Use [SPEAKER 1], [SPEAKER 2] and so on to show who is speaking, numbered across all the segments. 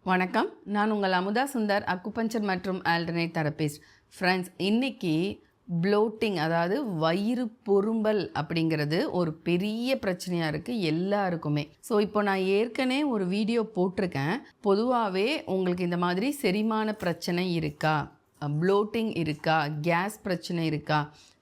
[SPEAKER 1] வணக்கம். நான் உங்கள் அமுதா சுந்தர், அக்குபஞ்சர் மற்றும் ஆல்டர்னேட் தெரபிஸ்ட். ஃப்ரெண்ட்ஸ், இன்னைக்கு ப்ளோட்டிங், அதாவது வயிறு பொரும்பல் அப்படிங்கிறது ஒரு பெரிய பிரச்சனையாக இருக்குது எல்லாருக்குமே. ஸோ இப்போ நான் ஏற்கனவே ஒரு வீடியோ போட்டிருக்கேன். பொதுவாகவே உங்களுக்கு இந்த மாதிரி செரிமான பிரச்சனை இருக்கா, ப்ளோட்டிங் இருக்கா, கேஸ் பிரச்சனை இருக்கா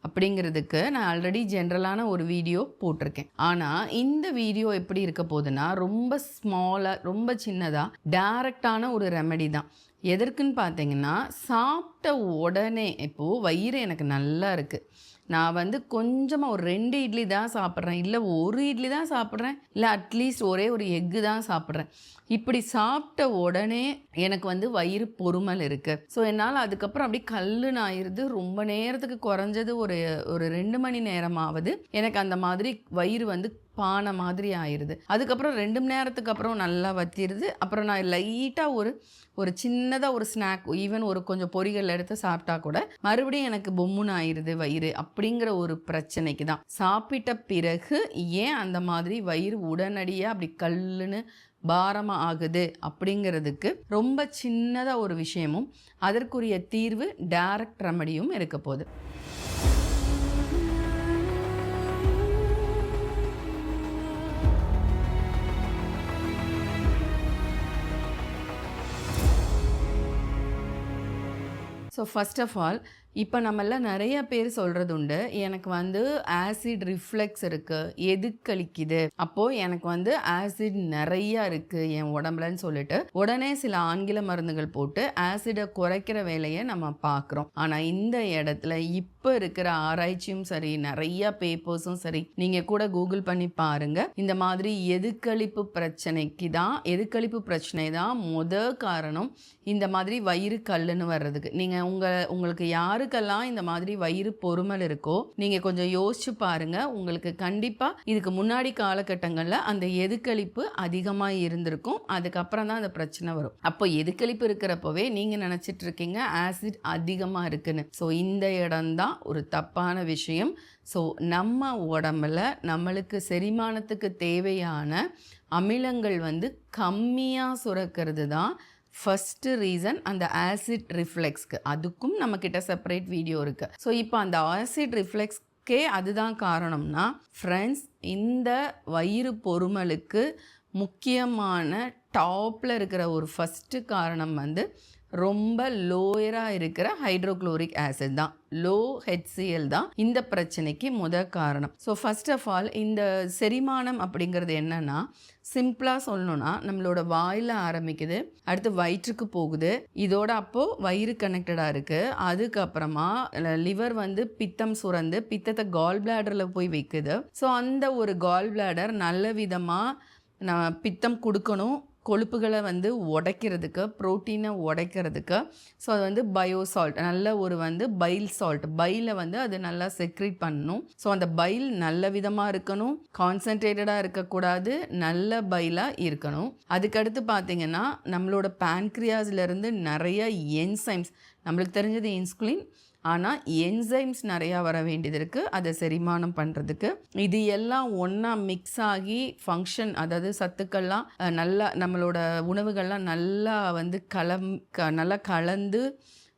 [SPEAKER 1] அப்படிங்கிறதுக்கு நான் ஆல்ரெடி ஜென்ரலான ஒரு வீடியோ போட்டிருக்கேன். ஆனால் இந்த வீடியோ எப்படி இருக்க போகுதுன்னா, ரொம்ப ஸ்மாலாக, ரொம்ப சின்னதாக டைரக்டான ஒரு ரெமெடி தான். எதற்குன்னு பார்த்தீங்கன்னா, சாப்பிட்ட உடனே இப்போது வயிறு எனக்கு நல்லா இருக்குது, நான் கொஞ்சமாக ஒரு 2 இட்லி தான் சாப்பிட்றேன், இல்லை 1 இட்லி தான் சாப்பிட்றேன், இல்லை அட்லீஸ்ட் ஒரே ஒரு எக்கு தான் சாப்பிட்றேன். இப்படி சாப்பிட்ட உடனே எனக்கு வயிறு பொறுமல் இருக்குது. ஸோ என்னால் அதுக்கப்புறம் அப்படி கல்லுன்னு ஆயிடுது. ரொம்ப நேரத்துக்கு குறைஞ்சது ஒரு ஒரு 2 மணி நேரமாவது எனக்கு அந்த மாதிரி வயிறு பானை மாதிரி ஆயிடுது. அதுக்கப்புறம் 2 மணி நேரத்துக்கு அப்புறம் நல்லா வத்திடுது. அப்புறம் நான் லைட்டாக ஒரு சின்னதாக ஒரு ஸ்நாக், ஈவன் ஒரு கொஞ்சம் பொரிகள் எடுத்து சாப்பிட்டா கூட மறுபடியும் எனக்கு பொம்முன்னு ஆயிடுது வயிறு. அப்படிங்கிற ஒரு பிரச்சனைக்கு தான் சாப்பிட்ட பிறகு ஏன் அந்த மாதிரி வயிறு உடனடியாக அப்படி கல்லுன்னு பாரமாக ஆகுது அப்படிங்கிறதுக்கு ரொம்ப சின்னதாக ஒரு விஷயமும் அதற்குரிய தீர்வு டைரக்ட் ரெமடியும் இருக்க போகுது. ஸோ ஃபஸ்ட் ஆஃப் ஆல், இப்போ நம்மெல்லாம் நிறைய பேர் சொல்கிறது உண்டு, எனக்கு ஆசிட் ரிஃப்ளெக்ஸ் இருக்குது, எதுக்களிக்குது, அப்போது எனக்கு ஆசிட் நிறையா இருக்குது என் உடம்புலன்னு சொல்லிட்டு உடனே சில ஆங்கில மருந்துகள் போட்டு ஆசிடை குறைக்கிற வேலையை நம்ம பார்க்குறோம். ஆனால் இந்த இடத்துல இப்போ இருக்கிற ஆராய்ச்சியும் சரி, நிறைய பேப்பர்ஸும் சரி, நீங்கள் கூட கூகுள் பண்ணி பாருங்கள். இந்த மாதிரி எதுக்களிப்பு பிரச்சனை தான் காரணம் இந்த மாதிரி வயிறு கல்லுன்னு வர்றதுக்கு. நீங்கள் உங்களுக்கு யாருக்கெல்லாம் இந்த மாதிரி வயிறு பொறுமல் இருக்கோ, நீங்கள் கொஞ்சம் யோசிச்சு பாருங்க. உங்களுக்கு கண்டிப்பாக இதுக்கு முன்னாடி காலகட்டங்களில் அந்த எதுக்களிப்பு அதிகமாக இருந்திருக்கும். அதுக்கப்புறம் தான் அந்த பிரச்சனை வரும். அப்போ எதுக்களிப்பு இருக்கிறப்பவே நீங்கள் நினச்சிட்டு இருக்கீங்க ஆசிட் அதிகமாக இருக்குன்னு. ஸோ இந்த இடம்தான் ஒரு தப்பான விஷயம். ஸோ நம்ம உடம்புல நம்மளுக்கு செரிமானத்துக்கு தேவையான அமிலங்கள் கம்மியாக சுரக்கிறது தான் ஃபஸ்ட்டு ரீசன் அந்த ஆசிட் ரிஃப்ளெக்ஸ்க்கு. அதுக்கும் நம்மக்கிட்ட செப்பரேட் வீடியோ இருக்குது. ஸோ இப்போ அந்த ஆசிட் ரிஃப்ளெக்ஸ்க்கே அதுதான் காரணம்னா, ஃப்ரெண்ட்ஸ், இந்த வயிறு பொறுமலுக்கு முக்கியமான டாப்பில் இருக்கிற ஒரு ஃபஸ்ட்டு காரணம் ரொம்ப லோயராக இருக்கிற ஹைட்ரோக்ளோரிக் ஆசிட் தான், லோ HCl தான் இந்த பிரச்சனைக்கு காரணம். ஸோ ஃபஸ்ட் ஆஃப் ஆல், இந்த செரிமானம் அப்படிங்கிறது என்னன்னா, சிம்பிளாக சொல்லணும்னா, நம்மளோட வாயில் ஆரம்பிக்குது, அடுத்து வயிற்றுக்கு போகுது, இதோட அப்போது வயிறு கனெக்டடாக இருக்குது. அதுக்கப்புறமா லிவர் பித்தம் சுரந்து பித்தத்தை கால் பிளாடரில் போய் வைக்குது. ஸோ அந்த ஒரு கால் பிளாடர் நல்ல விதமாக நம்ம பித்தம் கொடுக்கணும், கொழுப்புகளை உடைக்கிறதுக்கு, ப்ரோட்டீனை உடைக்கிறதுக்கு. ஸோ அது பயோசால்ட், நல்ல ஒரு பைல் சால்ட், பைலை அது நல்லா செக்ரீட் பண்ணணும். ஸோ அந்த பைல் நல்ல விதமாக இருக்கணும், கான்சன்ட்ரேட்டடாக இருக்கக்கூடாது, நல்ல பைலாக இருக்கணும். அதுக்கடுத்து பார்த்திங்கன்னா, நம்மளோட பேன்க்ரியாஸ்லேருந்து நிறைய என்சைம்ஸ், நம்மளுக்கு தெரிஞ்சது இன்சுலின், ஆனால் என்சைம்ஸ் நிறையா வர வேண்டியது இருக்குது அதை செரிமானம் பண்ணுறதுக்கு. இது எல்லாம் ஒன்றா மிக்ஸ் ஆகி ஃபங்க்ஷன், அதாவது சத்துக்கள்லாம் நல்லா, நம்மளோட உணவுகள்லாம் நல்லா நல்லா கலந்து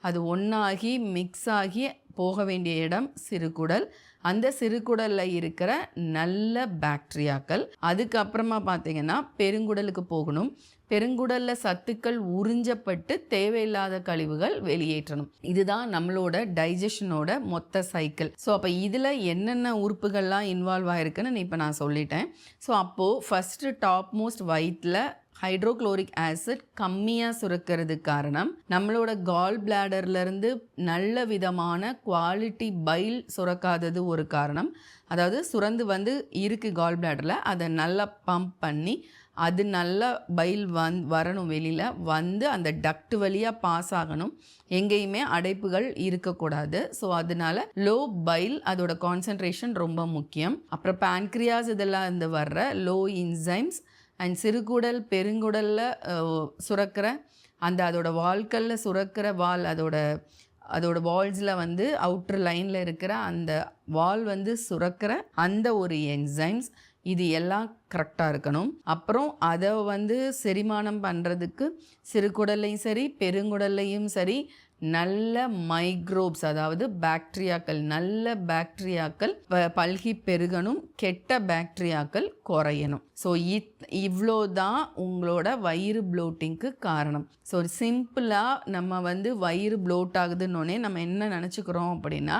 [SPEAKER 1] அது ஒன்றாகி மிக்ஸ் ஆகி போக வேண்டிய இடம் சிறுகுடல். அந்த சிறுகுடலில் இருக்கிற நல்ல பாக்டீரியாக்கள் அதுக்கப்புறமா பார்த்திங்கன்னா பெருங்குடலுக்கு போகணும். பெருங்குடலில் சத்துக்கள் உறிஞ்சப்பட்டு தேவையில்லாத கழிவுகள் வெளியேற்றணும். இதுதான் நம்மளோட டைஜஷனோட மொத்த சைக்கிள். ஸோ அப்போ இதில் என்னென்ன உறுப்புகள்லாம் இன்வால்வ் ஆகிருக்குன்னு இப்போ நான் சொல்லிட்டேன். ஸோ அப்போது ஃபஸ்ட்டு டாப் மோஸ்ட் வயிற்றில் ஹைட்ரோக்ளோரிக் ஆசிட் கம்மியாக சுரக்கிறதுக்கு காரணம் நம்மளோட கால் பிளாடர்லேருந்து நல்ல விதமான குவாலிட்டி பைல் சுரக்காதது ஒரு காரணம். அதாவது சுரந்து இருக்குது கால் பிளாடரில், அதை நல்லா பம்ப் பண்ணி அது நல்லா பைல் வரணும், வெளியில் அந்த டக்ட் வழியாக பாஸ் ஆகணும், எங்கேயுமே அடைப்புகள் இருக்கக்கூடாது. ஸோ அதனால லோ பைல், அதோட கான்சன்ட்ரேஷன் ரொம்ப முக்கியம். அப்புறம் பேன்க்ரியாஸ் இதெல்லாம் வர்ற லோ என்சைம்ஸ் அண்ட் சிறுகுடல் பெருங்குடலில் சுரக்கிற அதோட வால்களில் சுரக்கிற அதோட வால்ஸில் அவுட்டர் லைனில் இருக்கிற அந்த வால் சுரக்கிற அந்த ஒரு என்சைம்ஸ், இது எல்லாம் கரெக்டாக இருக்கணும். அப்புறம் அதை வந்து செரிமானம் பண்ணுறதுக்கு சிறுகுடல்லையும் சரி பெருங்குடல்லையும் சரி நல்ல மைக்ரோப்ஸ், அதாவது பாக்டீரியாக்கள், நல்ல பாக்டீரியாக்கள் பல்கி பெருகணும், கெட்ட பாக்டீரியாக்கள் குறையணும். ஸோ இவ்வளோ தான் உங்களோட வயிறு ப்ளோட்டிங்க்கு காரணம். ஸோ சிம்பிளாக நம்ம வந்து வயிறு ப்ளோட் ஆகுதுன்னொன்னே நம்ம என்ன நினச்சிக்கிறோம் அப்படின்னா,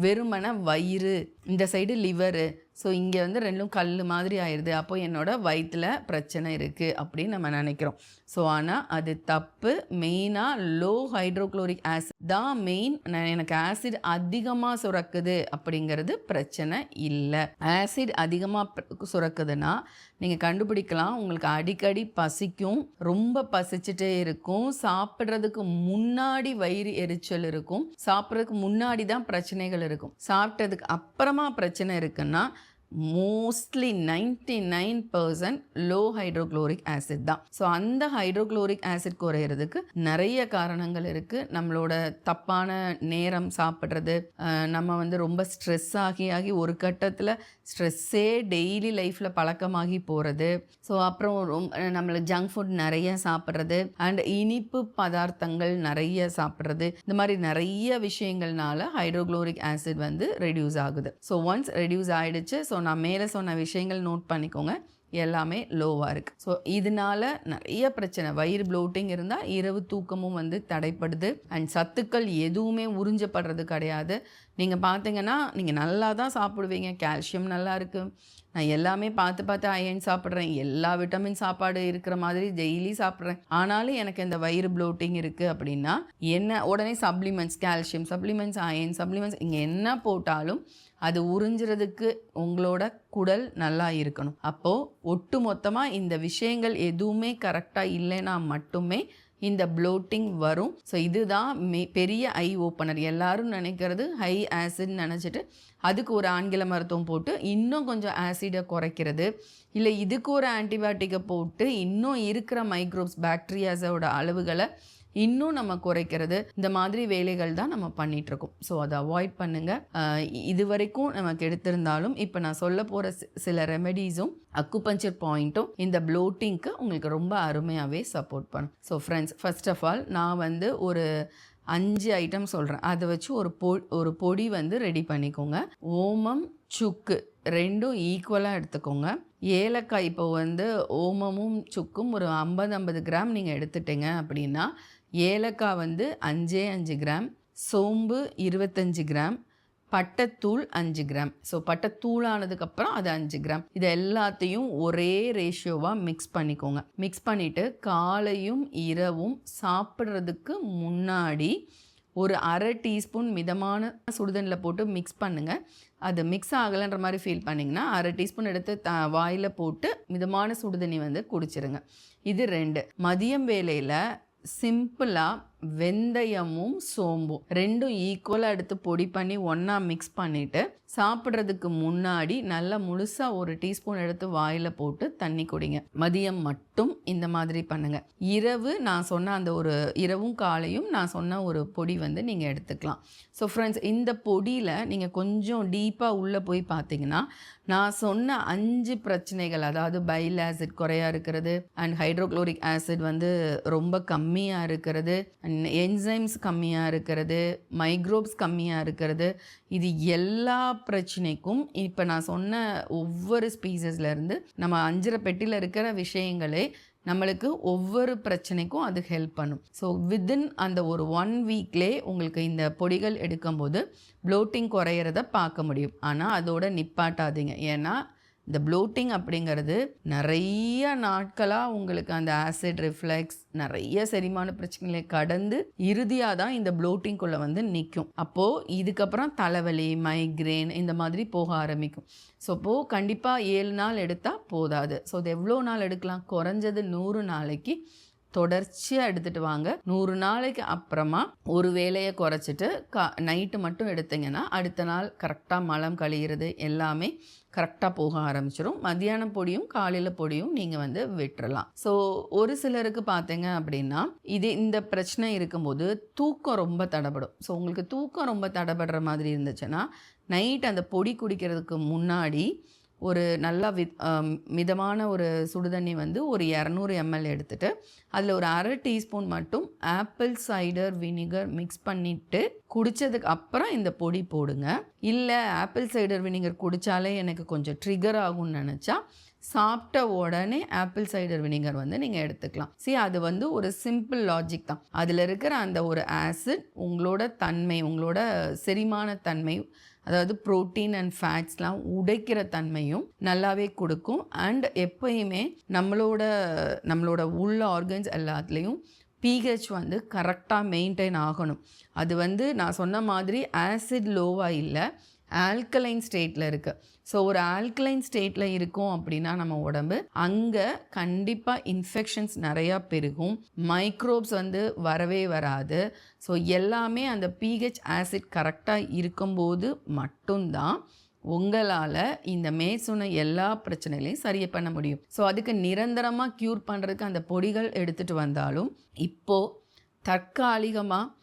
[SPEAKER 1] வெறுமனை வயிறு, இந்த சைடு லிவரு, ஸோ இங்கே வந்து ரெண்டும் கல் மாதிரி ஆயிடுது, அப்போ என்னோட வயிற்றில் பிரச்சனை இருக்குது அப்படின்னு நம்ம நினைக்கிறோம். ஸோ ஆனால் அது தப்பு. மெயினாக லோ ஹைட்ரோக்ளோரிக் ஆசிட் தான் மெயின். எனக்கு ஆசிட் அதிகமாக சுரக்குது அப்படிங்கிறது பிரச்சனை இல்லை. ஆசிட் அதிகமாக சுரக்குதுன்னா நீங்கள் கண்டுபிடிக்கலாம். உங்களுக்கு அடிக்கடி பசிக்கும், ரொம்ப பசிச்சுட்டே இருக்கும், சாப்பிட்றதுக்கு முன்னாடி வயிறு எரிச்சல் இருக்கும், சாப்பிட்றதுக்கு முன்னாடி தான் பிரச்சனைகள் இருக்கும், சாப்பிட்டதுக்கு அப்புறமா பிரச்சனை இருக்குன்னா மோஸ்ட்லி 99% லோ ஹைட்ரோக்ளோரிக் ஆசிட் தான். ஸோ அந்த ஹைட்ரோக்ளோரிக் ஆசிட் குறையிறதுக்கு நிறைய காரணங்கள் இருக்குது. நம்மளோட தப்பான நேரம் சாப்பிட்றது, நம்ம வந்து ரொம்ப ஸ்ட்ரெஸ் ஆகி ஒரு கட்டத்தில் ஸ்ட்ரெஸ்ஸே டெய்லி லைஃப்பில் பழக்கமாகி போகிறது. ஸோ அப்புறம் நம்மளுக்கு ஜங்க் ஃபுட் நிறைய சாப்பிட்றது அண்ட் இனிப்பு பதார்த்தங்கள் நிறைய சாப்பிட்றது, இந்த மாதிரி நிறைய விஷயங்கள்னால ஹைட்ரோக்ளோரிக் ஆசிட் வந்து ரெடியூஸ் ஆகுது. ஸோ ஒன்ஸ் ரெடியூஸ் ஆகிடுச்சு, ஸோ நான் மேலே சொன்ன விஷயங்கள் நோட் பண்ணிக்கோங்க, எல்லாமே லோவாக இருக்குது. ஸோ இதனால நிறைய பிரச்சனை. வயிறு ப்ளோட்டிங் இருந்தால் இரவு தூக்கமும் வந்து தடைப்படுது அண்ட் சத்துக்கள் எதுவுமே உறிஞ்சப்படுறது கிடையாது. நீங்கள் பார்த்தீங்கன்னா நீங்கள் நல்லா தான் சாப்பிடுவீங்க, கால்சியம் நல்லா இருக்குது, நான் எல்லாமே பார்த்து அயன் சாப்பிட்றேன், எல்லா விட்டமின் சாப்பாடு இருக்கிற மாதிரி டெய்லி சாப்பிட்றேன், ஆனாலும் எனக்கு இந்த வயிறு ப்ளோட்டிங் இருக்குது அப்படின்னா என்ன, உடனே supplements, calcium supplements, iron supplements, இங்கே என்ன போட்டாலும் அது உறிஞ்சுறதுக்கு உங்களோட குடல் நல்லா இருக்கணும். அப்போது ஒட்டு மொத்தமாக இந்த விஷயங்கள் எதுவுமே கரெக்டாக இல்லைன்னா மட்டுமே இந்த ப்ளோட்டிங் வரும். ஸோ இதுதான் பெரிய ஐ ஓப்பனர். எல்லாரும் நினைக்கிறது ஹை ஆசிட் நினச்சிட்டு அதுக்கு ஒரு ஆங்கில மருத்துவம் போட்டு இன்னும் கொஞ்சம் ஆசிடை குறைக்கிறது, இல்லை இதுக்கு ஒரு ஆன்டிபயோட்டிக்கை போட்டு இன்னும் இருக்கிற மைக்ரோப்ஸ் பாக்டீரியாஸோட அளவுகளை இன்னும் நம்ம குறைக்கிறது, இந்த மாதிரி வேலைகள் தான் நம்ம பண்ணிகிட்ருக்கோம். ஸோ அதை அவாய்ட் பண்ணுங்கள். இது வரைக்கும் நமக்கு எடுத்திருந்தாலும் இப்போ நான் சொல்ல போகிற சில ரெமெடிஸும் அக்குபஞ்சர் பாயிண்ட்டும் இந்த ப்ளோட்டிங்க்கு உங்களுக்கு ரொம்ப அருமையாகவே சப்போர்ட் பண்ணும். So friends, first of all நான் வந்து ஒரு 5 ஐட்டம் சொல்கிறேன், அதை வச்சு ஒரு பொடி வந்து ரெடி பண்ணிக்கோங்க. ஓமம், சுக்கு ரெண்டும் ஈக்குவலாக எடுத்துக்கோங்க. ஏலக்காய், இப்போ வந்து ஓமமும் சுக்கும் ஒரு 50 கிராம் நீங்கள் எடுத்துட்டீங்க அப்படின்னா ஏலக்காய் வந்து 5 கிராம், சோம்பு 25 கிராம், பட்டைத்தூள் 5 கிராம். ஸோ பட்டைத்தூள் ஆனதுக்கப்புறம் அது 5 கிராம். இது எல்லாத்தையும் ஒரே ரேஷியோவாக மிக்ஸ் பண்ணிக்கோங்க. மிக்ஸ் பண்ணிவிட்டு காலையும் இரவும் சாப்பிட்றதுக்கு முன்னாடி ஒரு அரை டீஸ்பூன் மிதமான சுடுதண்ணில் போட்டு மிக்ஸ் பண்ணுங்கள். அது மிக்ஸ் ஆகலைன்ற மாதிரி ஃபீல் பண்ணிங்கன்னா அரை டீஸ்பூன் எடுத்து வாயில் போட்டு மிதமான சுடுதண்ணி வந்து குடிச்சிருங்க. இது 2. மதியம் வேளையில் சிம்பிளாக வெந்தயமும் சோம்பும் ரெண்டும் ஈக்குவலாக எடுத்து பொடி பண்ணி ஒன்றா மிக்ஸ் பண்ணிவிட்டு சாப்பிட்றதுக்கு முன்னாடி நல்லா முழுசாக ஒரு டீஸ்பூன் எடுத்து வாயில் போட்டு தண்ணி குடிங்க. மதியம் மட்டும் இந்த மாதிரி பண்ணுங்கள். இரவு நான் சொன்ன அந்த ஒரு இரவும் காலையும் நான் சொன்ன ஒரு பொடி வந்து நீங்கள் எடுத்துக்கலாம். ஸோ ஃப்ரெண்ட்ஸ், இந்த பொடியில் நீங்கள் கொஞ்சம் டீப்பாக உள்ளே போய் பார்த்தீங்கன்னா நான் சொன்ன 5 பிரச்சனைகள், அதாவது பைல் ஆசிட் குறையாக இருக்கிறது அண்ட் ஹைட்ரோக்ளோரிக் ஆசிட் வந்து ரொம்ப கம்மியாக இருக்கிறது, என்சைம்ஸ் கம்மியாக இருக்கிறது, மைக்ரோப்ஸ் கம்மியாக இருக்கிறது, இது எல்லா பிரச்சனைக்கும் இப்போ நான் சொன்ன ஒவ்வொரு ஸ்பீசஸ்லேருந்து நம்ம 5 பெட்டியில் இருக்கிற விஷயங்களே நம்மளுக்கு ஒவ்வொரு பிரச்சனைக்கும் அது ஹெல்ப் பண்ணும். ஸோ வித்தின் அந்த ஒரு 1 வீக்லே உங்களுக்கு இந்த பொடிகள் எடுக்கும்போது ப்ளோட்டிங் குறையிறத பார்க்க முடியும். ஆனால் அதோட நிப்பாட்டாதீங்க. ஏன்னா இந்த ப்ளோட்டிங் அப்படிங்கிறது நிறைய நாட்களாக உங்களுக்கு அந்த ஆசிட் ரிஃப்ளெக்ஸ் நிறைய செரிமான பிரச்சனைகளை கடந்து இறுதியாக தான் இந்த ப்ளோட்டிங்குள்ளே வந்து நிற்கும். அப்போது இதுக்கப்புறம் தலைவலி, மைக்ரேன் இந்த மாதிரி போக ஆரம்பிக்கும். ஸோ இப்போது கண்டிப்பாக 7 நாள் எடுத்தால் போதாது. ஸோ இது எவ்வளோ நாள் எடுக்கலாம்? குறைஞ்சது 100 நாளைக்கு தொடர்ச்சியாக எடுத்துகிட்டு வாங்க. 100 நாளைக்கு அப்புறமா ஒரு வேலையை குறைச்சிட்டு நைட்டு மட்டும் எடுத்தீங்கன்னா அடுத்த நாள் கரெக்டாக மலம் கழிகிறது எல்லாமே கரெக்டாக போக ஆரம்பிச்சிடும். மத்தியானம் பொடியும் காலையில் பொடியும் நீங்கள் வந்து விட்டுறலாம். ஸோ ஒரு சிலருக்கு பார்த்தீங்க அப்படின்னா இந்த பிரச்சனை இருக்கும்போது தூக்கம் ரொம்ப தடைபடும். ஸோ உங்களுக்கு தூக்கம் ரொம்ப தடைபடுற மாதிரி இருந்துச்சுன்னா நைட் அந்த பொடி குடிக்கிறதுக்கு முன்னாடி ஒரு நல்லா மிதமான ஒரு சுடுதண்ணி வந்து ஒரு 200 ml எடுத்துகிட்டு அதில் ஒரு அரை டீஸ்பூன் மட்டும் ஆப்பிள் சைடர் வினிகர் மிக்ஸ் பண்ணிவிட்டு குடித்ததுக்கு அப்புறம் இந்த பொடி போடுங்க. இல்லை ஆப்பிள் சைடர் வினிகர் குடித்தாலே எனக்கு கொஞ்சம் ட்ரிகர் ஆகும்னு நினச்சா சாப்பிட்ட உடனே ஆப்பிள் சைடர் வினிகர் வந்து நீங்கள் எடுத்துக்கலாம். அது வந்து ஒரு சிம்பிள் லாஜிக் தான். அதில் இருக்கிற அந்த ஒரு ஆசிட் உங்களோட தன்மை, உங்களோட செரிமான தன்மை, அதாவது ப்ரோட்டீன் அண்ட் ஃபேட்ஸ்லாம் உடைக்கிற தன்மையும் நல்லாவே கொடுக்கும். அண்ட் எப்பயுமே நம்மளோட உள்ள ஆர்கன்ஸ் எல்லாத்துலேயும் pH வந்து கரெக்டாக மெயின்டைன் ஆகணும். அது வந்து நான் சொன்ன மாதிரி ஆசிட் லோவாக இல்லை, ஆல்கலைன் ஸ்டேட்டில் இருக்குது. ஸோ ஒரு ஆல்கலைன் ஸ்டேட்டில் இருக்கும் அப்படின்னா நம்ம உடம்பு அங்கே கண்டிப்பாக இன்ஃபெக்ஷன்ஸ் நிறையா பெருகும், மைக்ரோப்ஸ் வந்து வரவே வராது. ஸோ எல்லாமே அந்த pH ஆசிட் கரெக்டாக இருக்கும்போது மட்டும்தான் உங்களால் இந்த மேற்சொன்ன எல்லா பிரச்சனைகளையும் சரி பண்ண முடியும். ஸோ அதுக்கு நிரந்தரமாக க்யூர் பண்ணுறதுக்கு அந்த பொடிகள் எடுத்துகிட்டு வந்தாலும் இப்போது தற்காலிகமாக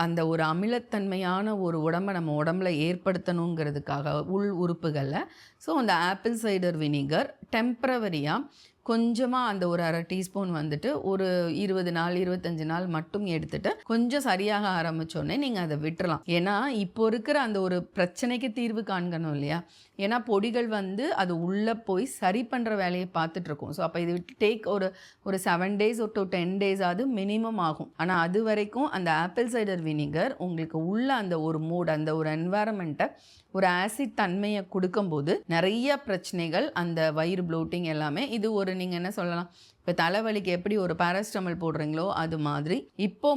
[SPEAKER 1] அந்த ஒரு அமிலத்தன்மையான ஒரு உடம்பை நம்ம உடம்புல ஏற்படுத்தணுங்கிறதுக்காக உள் உறுப்புகளில் ஸோ அந்த ஆப்பிள் சைடர் வினிகர் டெம்ப்ரவரியாக கொஞ்சமாக அந்த ஒரு அரை டீஸ்பூன் வந்துட்டு ஒரு 20 நாள் 25 நாள் மட்டும் எடுத்துகிட்டு கொஞ்சம் சரியாக ஆரம்பித்தோடனே நீங்கள் அதை விட்டுறலாம். ஏன்னா இப்போ இருக்கிற அந்த ஒரு பிரச்சனைக்கு தீர்வு காண்கணும் இல்லையா? ஏன்னா பொடிகள் வந்து அது உள்ளே போய் சரி பண்ணுற வேலையை பார்த்துட்ருக்கோம். ஸோ அப்போ இது டேக் ஒரு 7 days to 10 days ஆகுது மினிமம் ஆகும். ஆனால் அது வரைக்கும் அந்த ஆப்பிள் சைடர் வினிகர் உங்களுக்கு உள்ள அந்த ஒரு மூட், அந்த ஒரு என்வாரன்மெண்ட்டை, ஒரு ஆசிட் தன்மையை கொடுக்கும்போது நிறைய பிரச்சனைகள், அந்த வயிறு ப்ளோட்டிங் எல்லாமே இது ஒரு நீங்கள் என்ன சொல்லலாம், இப்போ தலைவலிக்கு எப்படி ஒரு பேராசிட்டமல் போடுறீங்களோ அது மாதிரி இப்போ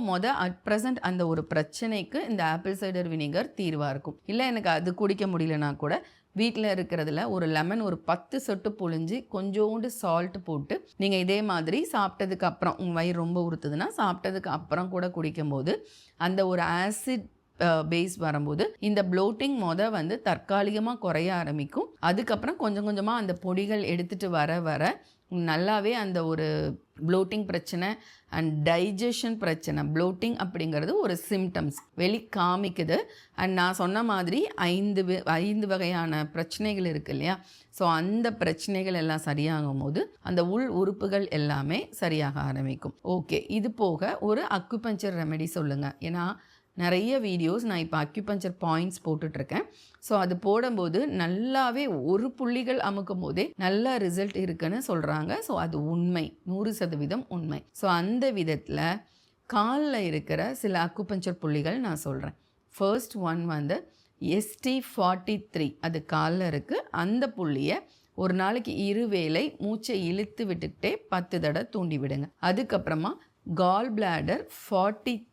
[SPEAKER 1] அட் ப்ரெசண்ட் அந்த ஒரு பிரச்சனைக்கு இந்த ஆப்பிள் சைடர் வினிகர் தீர்வாக இருக்கும். இல்லை எனக்கு அது குடிக்க முடியலனா கூட வீட்டில் இருக்கிறதுல ஒரு லெமன் ஒரு 10 சொட்டு புழிஞ்சு கொஞ்சோண்டு சால்ட் போட்டு நீங்கள் இதே மாதிரி சாப்பிட்டதுக்கு அப்புறம் உங்கள் வயிறு ரொம்ப உறுத்துதுன்னா சாப்பிட்டதுக்கு அப்புறம் கூட குடிக்கும்போது அந்த ஒரு ஆசிட் பேஸ் வரும்போது இந்த ப்ளோட்டிங் வந்து தற்காலிகமாக குறைய ஆரம்பிக்கும். அதுக்கப்புறம் கொஞ்சம் கொஞ்சமாக அந்த பொடிகள் எடுத்துகிட்டு வர நல்லாவே அந்த ஒரு ப்ளோட்டிங் பிரச்சனை அண்ட் டைஜஷன் பிரச்சனை, ப்ளோட்டிங் அப்படிங்கிறது ஒரு சிம்டம்ஸ் வெளி காமிக்குது. அண்ட் நான் சொன்ன மாதிரி 5 வகையான பிரச்சனைகள் இருக்குது இல்லையா? ஸோ அந்த பிரச்சனைகள் எல்லாம் சரியாகும் போது அந்த உள் உறுப்புகள் எல்லாமே சரியாக ஆரம்பிக்கும். ஓகே, இது போக ஒரு அக்குபஞ்சர் ரெமெடி சொல்லுங்கள். ஏன்னா நிறைய வீடியோஸ் நான் இப்போ அக்யூபஞ்சர் பாயிண்ட்ஸ் போட்டுட்ருக்கேன். ஸோ அது போடும்போது நல்லாவே ஒரு புள்ளிகள் அமுக்கும் போதே நல்ல ரிசல்ட் இருக்குன்னு சொல்கிறாங்க. ஸோ அது உண்மை, 100% உண்மை. ஸோ அந்த விதத்தில் காலில் இருக்கிற சில அக்குபஞ்சர் புள்ளிகள் நான் சொல்கிறேன். ஃபர்ஸ்ட் ஒன் வந்து ST43, அது காலில் இருக்குது. அந்த புள்ளியை ஒரு நாளைக்கு 2 வேளை மூச்சை இழுத்து விட்டுக்கிட்டே 10 தடவை தூண்டி விடுங்க. அதுக்கப்புறமா கால் பிளாடர் 43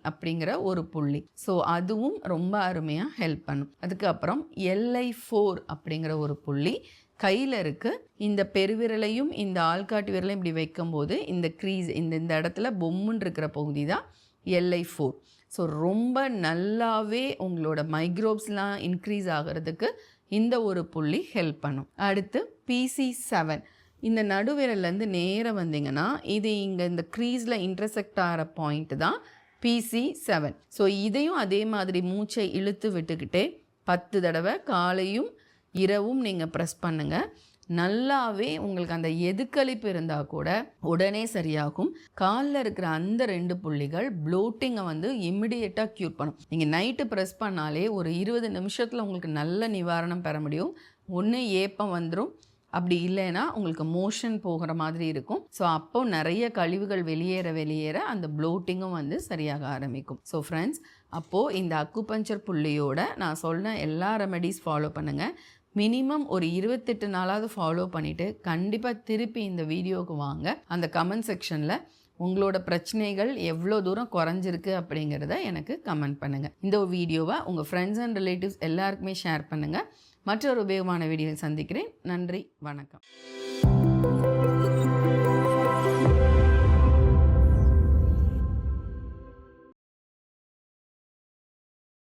[SPEAKER 1] அப்படிங்கிற ஒரு புள்ளி, ஸோ அதுவும் ரொம்ப அருமையாக ஹெல்ப் பண்ணும். அதுக்கப்புறம் LI4 அப்படிங்கிற ஒரு புள்ளி கையில் இருக்குது. இந்த பெருவிரலையும் இந்த ஆள்காட்டு விரலையும் இப்படி வைக்கும்போது இந்த க்ரீஸ், இந்த இடத்துல பொம்முன்னு இருக்கிற பகுதி தான் LI4. ஸோ ரொம்ப நல்லாவே உங்களோட மைக்ரோப்ஸ்லாம் இன்க்ரீஸ் ஆகிறதுக்கு இந்த ஒரு புள்ளி ஹெல்ப் பண்ணும். அடுத்து PC7, இந்த நடுவிரல்லேருந்து நேராக வந்தீங்கன்னா இது இங்கே இந்த க்ரீஸில் இன்டர்செக்ட் ஆகிற பாயிண்ட் தான் PC7. ஸோ இதையும் அதே மாதிரி மூச்சை இழுத்து விட்டுக்கிட்டே 10 தடவை காலையும் இரவும் நீங்கள் ப்ரெஸ் பண்ணுங்கள். நல்லாவே உங்களுக்கு அந்த எதுக்களிப்பு இருந்தால் கூட உடனே சரியாகும். காலில் இருக்கிற அந்த 2 புள்ளிகள் ப்ளோட்டிங்கை வந்து இம்மிடியேட்டாக க்யூர் பண்ணும். நீங்கள் நைட்டு ப்ரெஸ் பண்ணாலே ஒரு 20 நிமிஷத்தில் உங்களுக்கு நல்ல நிவாரணம் பெற முடியும். ஒன்று ஏப்பம் வந்துடும், அப்படி இல்லைன்னா உங்களுக்கு மோஷன் போகிற மாதிரி இருக்கும். ஸோ அப்போ நிறைய கழிவுகள் வெளியேற அந்த ப்ளோட்டிங்கும் வந்து சரியாக ஆரம்பிக்கும். ஸோ ஃப்ரெண்ட்ஸ், அப்போது இந்த அக்குபஞ்சர் புள்ளியோட நான் சொன்ன எல்லா ரெமெடிஸ் ஃபாலோ பண்ணுங்கள். மினிமம் ஒரு 28 நாளாவது ஃபாலோ பண்ணிவிட்டு கண்டிப்பாக திருப்பி இந்த வீடியோவுக்கு வாங்க. அந்த கமெண்ட் செக்ஷனில் உங்களோட பிரச்சனைகள் எவ்வளோ தூரம் குறைஞ்சிருக்கு அப்படிங்கிறத எனக்கு கமெண்ட் பண்ணுங்கள். இந்த வீடியோவை உங்கள் ஃப்ரெண்ட்ஸ் அண்ட் ரிலேட்டிவ்ஸ் எல்லாருக்குமே ஷேர் பண்ணுங்கள். மற்றொரு உபயோகமான வீடியோவில் சந்திக்கிறேன். நன்றி, வணக்கம்.